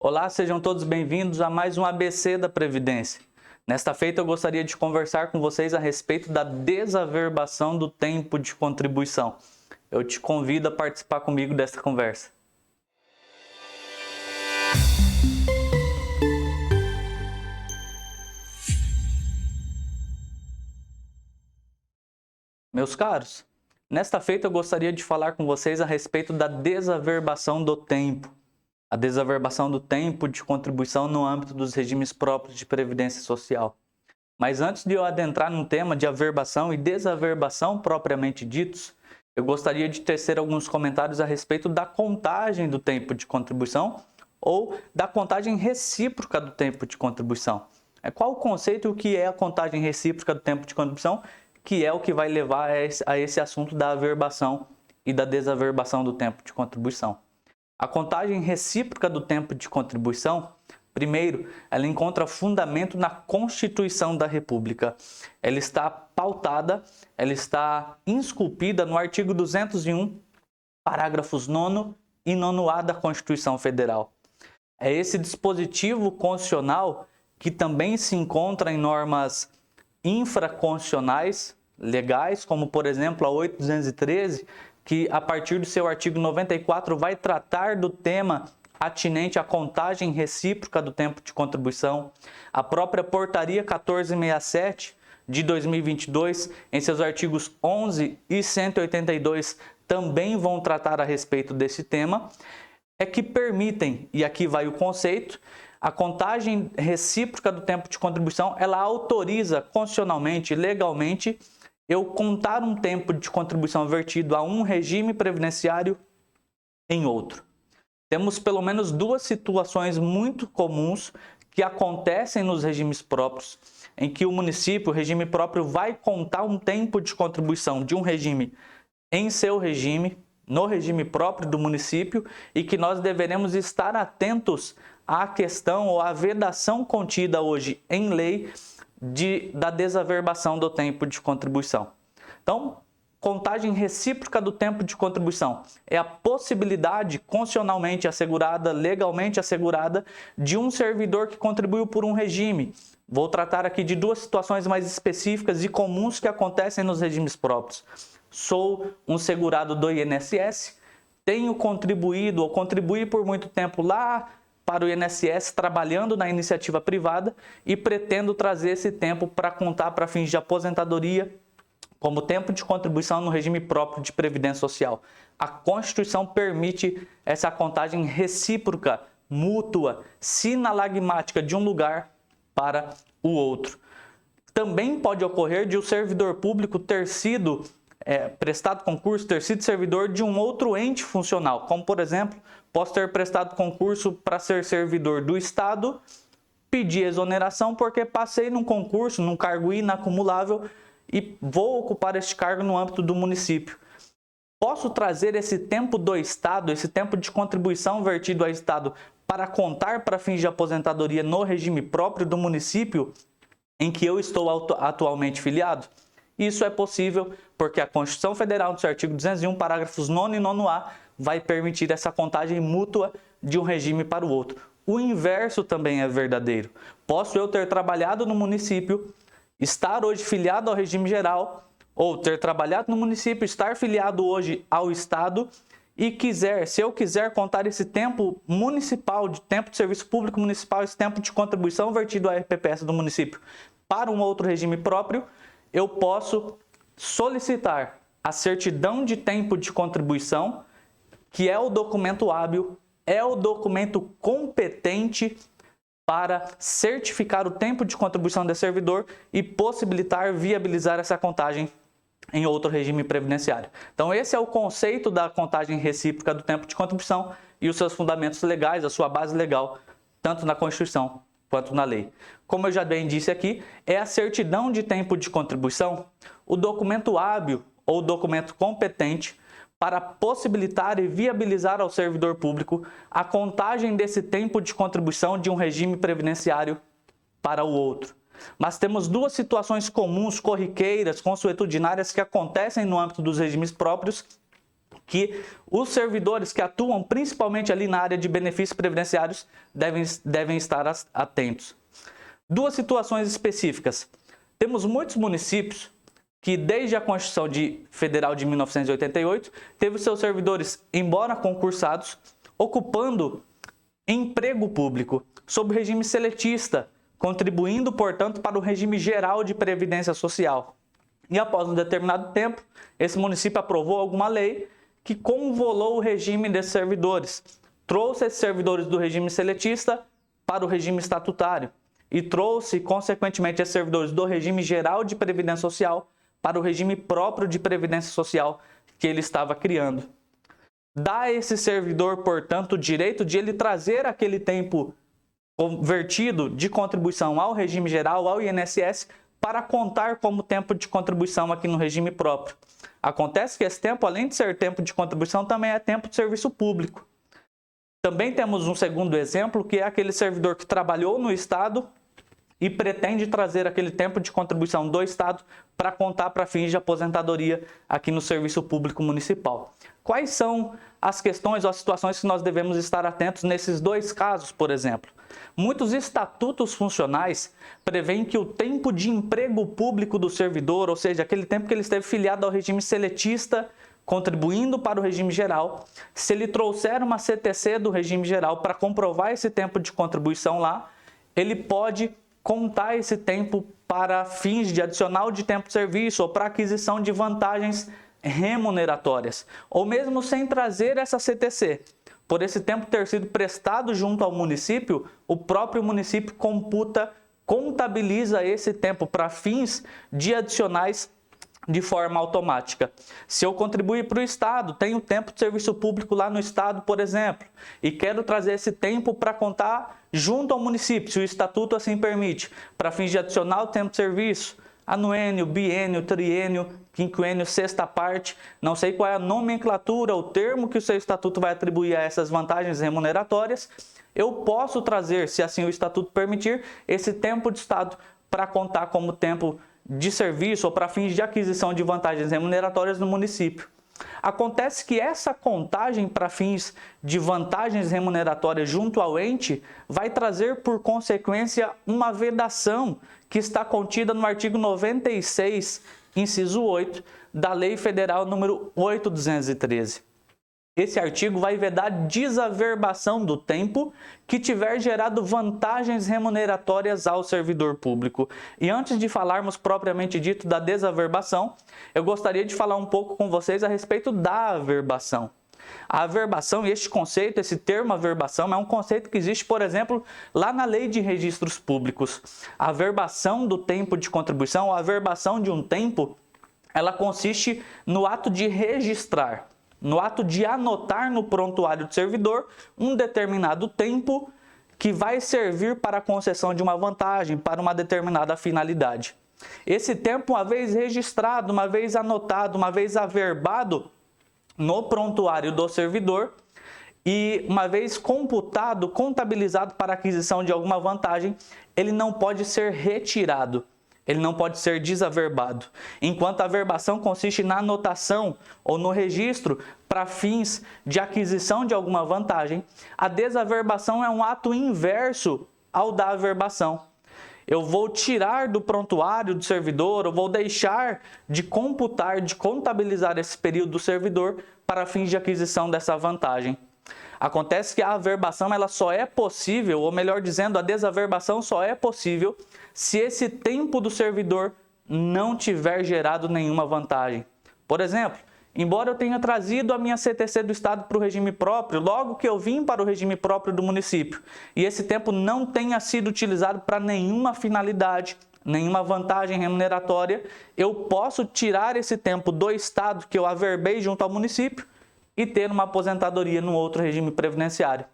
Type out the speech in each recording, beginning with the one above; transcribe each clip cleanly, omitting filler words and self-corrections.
Olá, sejam todos bem-vindos a mais um ABC da Previdência. Nesta feita eu gostaria de conversar com vocês a respeito da desaverbação do tempo de contribuição. Eu te convido a participar comigo desta conversa. Meus caros, nesta feita eu gostaria de falar com vocês a respeito da desaverbação do tempo. A desaverbação do tempo de contribuição no âmbito dos regimes próprios de previdência social. Mas antes de eu adentrar no tema de averbação e desaverbação propriamente ditos, eu gostaria de tecer alguns comentários a respeito da contagem do tempo de contribuição ou da contagem recíproca do tempo de contribuição. Qual o conceito e o que é a contagem recíproca do tempo de contribuição, que é o que vai levar a esse assunto da averbação e da desaverbação do tempo de contribuição. A contagem recíproca do tempo de contribuição, primeiro, ela encontra fundamento na Constituição da República. Ela está pautada, ela está esculpida no artigo 201, parágrafos 9º e 9º-A da Constituição Federal. É esse dispositivo constitucional que também se encontra em normas infraconstitucionais legais, como por exemplo a 8.213, que a partir do seu artigo 94 vai tratar do tema atinente à contagem recíproca do tempo de contribuição. A própria Portaria 1467 de 2022, em seus artigos 11 e 182, também vão tratar a respeito desse tema, que permitem, e aqui vai o conceito, a contagem recíproca do tempo de contribuição, ela autoriza constitucionalmente, legalmente, eu contar um tempo de contribuição vertido a um regime previdenciário em outro. Temos pelo menos duas situações muito comuns que acontecem nos regimes próprios, em que o município, o regime próprio, vai contar um tempo de contribuição de um regime em seu regime, no regime próprio do município, e que nós deveremos estar atentos à questão ou à vedação contida hoje em lei da desaverbação do tempo de contribuição. Então, contagem recíproca do tempo de contribuição é a possibilidade constitucionalmente assegurada, legalmente assegurada, de um servidor que contribuiu por um regime. Vou tratar aqui de duas situações mais específicas e comuns que acontecem nos regimes próprios. Sou um segurado do INSS, tenho contribuído ou contribuí por muito tempo lá para o INSS, trabalhando na iniciativa privada, e pretendo trazer esse tempo para contar para fins de aposentadoria como tempo de contribuição no regime próprio de previdência social. A Constituição permite essa contagem recíproca, mútua, sinalagmática de um lugar para o outro. Também pode ocorrer de o servidor público ter sido prestado concurso, ter sido servidor de um outro ente funcional, como por exemplo, posso ter prestado concurso para ser servidor do Estado, pedir exoneração porque passei num concurso, num cargo inacumulável e vou ocupar este cargo no âmbito do município. Posso trazer esse tempo do Estado, esse tempo de contribuição vertido ao Estado para contar para fins de aposentadoria no regime próprio do município em que eu estou atualmente filiado? Isso é possível porque a Constituição Federal, no seu artigo 201, parágrafos 9º e 9º-A, vai permitir essa contagem mútua de um regime para o outro. O inverso também é verdadeiro. Posso eu ter trabalhado no município, estar hoje filiado ao regime geral, ou ter trabalhado no município, estar filiado hoje ao Estado e se eu quiser contar esse tempo municipal, de tempo de serviço público municipal, esse tempo de contribuição vertido à RPPS do município para um outro regime próprio, eu posso solicitar a certidão de tempo de contribuição, que é o documento hábil, é o documento competente para certificar o tempo de contribuição desse servidor e possibilitar, viabilizar essa contagem em outro regime previdenciário. Então esse é o conceito da contagem recíproca do tempo de contribuição e os seus fundamentos legais, a sua base legal, tanto na Constituição quanto na lei. Como eu já bem disse aqui, é a certidão de tempo de contribuição, o documento hábil ou documento competente para possibilitar e viabilizar ao servidor público a contagem desse tempo de contribuição de um regime previdenciário para o outro. Mas temos duas situações comuns, corriqueiras, consuetudinárias que acontecem no âmbito dos regimes próprios que os servidores que atuam principalmente ali na área de benefícios previdenciários devem estar atentos. Duas situações específicas. Temos muitos municípios que desde a Constituição Federal de 1988 teve seus servidores, embora concursados, ocupando emprego público sob o regime seletista, contribuindo, portanto, para o regime geral de previdência social. E após um determinado tempo, esse município aprovou alguma lei que convolou o regime desses servidores, trouxe esses servidores do regime seletista para o regime estatutário e trouxe, consequentemente, esses servidores do regime geral de previdência social para o regime próprio de previdência social que ele estava criando. Dá a esse servidor, portanto, o direito de ele trazer aquele tempo convertido de contribuição ao regime geral, ao INSS, para contar como tempo de contribuição aqui no regime próprio. Acontece que esse tempo, além de ser tempo de contribuição, também é tempo de serviço público. Também temos um segundo exemplo, que é aquele servidor que trabalhou no Estado e pretende trazer aquele tempo de contribuição do Estado para contar para fins de aposentadoria aqui no serviço público municipal. Quais são as questões ou as situações que nós devemos estar atentos nesses dois casos, por exemplo? Muitos estatutos funcionais prevêem que o tempo de emprego público do servidor, ou seja, aquele tempo que ele esteve filiado ao regime seletista, contribuindo para o regime geral, se ele trouxer uma CTC do regime geral para comprovar esse tempo de contribuição lá, ele pode contar esse tempo para fins de adicional de tempo de serviço ou para aquisição de vantagens remuneratórias, ou mesmo sem trazer essa CTC. Por esse tempo ter sido prestado junto ao município, o próprio município contabiliza esse tempo para fins de adicionais de forma automática. Se eu contribuir para o Estado, tenho tempo de serviço público lá no Estado, por exemplo, e quero trazer esse tempo para contar junto ao município, se o Estatuto assim permite, para fins de adicional tempo de serviço, anuênio, biênio, triênio, quinquênio, sexta parte, não sei qual é a nomenclatura, o termo que o seu Estatuto vai atribuir a essas vantagens remuneratórias, eu posso trazer, se assim o Estatuto permitir, esse tempo de Estado para contar como tempo de serviço ou para fins de aquisição de vantagens remuneratórias no município. Acontece que essa contagem para fins de vantagens remuneratórias junto ao ente vai trazer por consequência uma vedação que está contida no artigo 96, inciso 8, da Lei Federal número 8.213. Esse artigo vai vedar desaverbação do tempo que tiver gerado vantagens remuneratórias ao servidor público. E antes de falarmos propriamente dito da desaverbação, eu gostaria de falar um pouco com vocês a respeito da averbação. A averbação, e este conceito, esse termo averbação, é um conceito que existe, por exemplo, lá na Lei de Registros Públicos. A averbação do tempo de contribuição, a averbação de um tempo, ela consiste no ato de registrar, no ato de anotar no prontuário do servidor um determinado tempo que vai servir para a concessão de uma vantagem, para uma determinada finalidade. Esse tempo, uma vez registrado, uma vez anotado, uma vez averbado no prontuário do servidor e uma vez computado, contabilizado para aquisição de alguma vantagem, ele não pode ser retirado. Ele não pode ser desaverbado. Enquanto a averbação consiste na anotação ou no registro para fins de aquisição de alguma vantagem, a desaverbação é um ato inverso ao da averbação. Eu vou tirar do prontuário do servidor, eu vou deixar de computar, de contabilizar esse período do servidor para fins de aquisição dessa vantagem. Acontece que a averbação ela só é possível, ou melhor dizendo, a desaverbação só é possível se esse tempo do servidor não tiver gerado nenhuma vantagem. Por exemplo, embora eu tenha trazido a minha CTC do Estado para o regime próprio, logo que eu vim para o regime próprio do município, e esse tempo não tenha sido utilizado para nenhuma finalidade, nenhuma vantagem remuneratória, eu posso tirar esse tempo do Estado que eu averbei junto ao município e ter uma aposentadoria no outro regime previdenciário.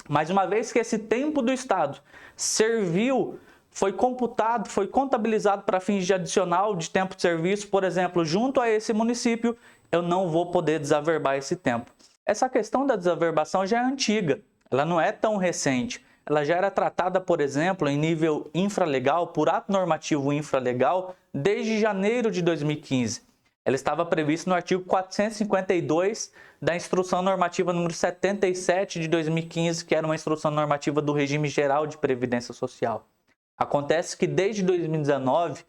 Mas uma vez que esse tempo do Estado serviu, foi computado, foi contabilizado para fins de adicional de tempo de serviço, por exemplo, junto a esse município, eu não vou poder desaverbar esse tempo. Essa questão da desaverbação já é antiga, ela não é tão recente. Ela já era tratada, por exemplo, em nível infralegal, por ato normativo infralegal, desde janeiro de 2015. ela estava prevista no artigo 452 da Instrução Normativa número 77 de 2015, que era uma instrução normativa do regime geral de previdência social. Acontece que desde 2019,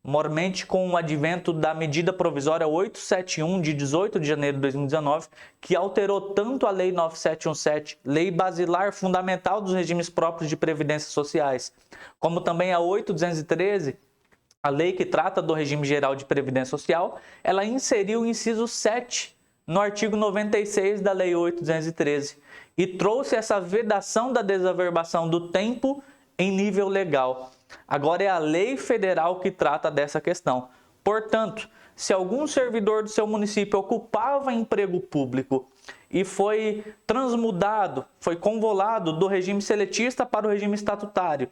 mormente com o advento da medida provisória 871 de 18 de janeiro de 2019, que alterou tanto a Lei 9717, Lei Basilar Fundamental dos Regimes Próprios de Previdência Sociais, como também a 8213, a lei que trata do regime geral de previdência social, ela inseriu o inciso 7 no artigo 96 da Lei 8213 e trouxe essa vedação da desaverbação do tempo em nível legal. Agora é a lei federal que trata dessa questão. Portanto, se algum servidor do seu município ocupava emprego público e foi transmudado, foi convolado do regime seletista para o regime estatutário,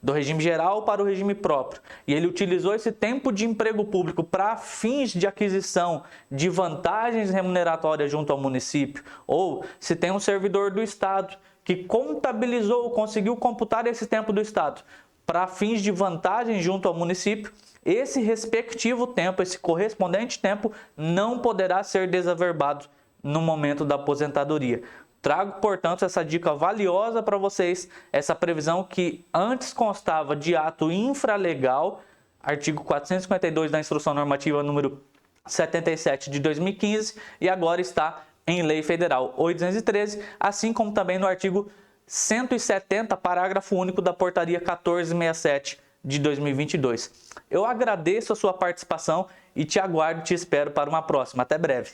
do regime geral para o regime próprio, e ele utilizou esse tempo de emprego público para fins de aquisição de vantagens remuneratórias junto ao município, ou se tem um servidor do Estado que contabilizou, conseguiu computar esse tempo do Estado para fins de vantagem junto ao município, esse respectivo tempo, esse correspondente tempo, não poderá ser desaverbado no momento da aposentadoria. Trago, portanto, essa dica valiosa para vocês, essa previsão que antes constava de ato infralegal, artigo 452 da Instrução Normativa número 77 de 2015, e agora está em Lei Federal 813, assim como também no artigo 170, parágrafo único da Portaria 1467 de 2022. Eu agradeço a sua participação e te aguardo e te espero para uma próxima. Até breve.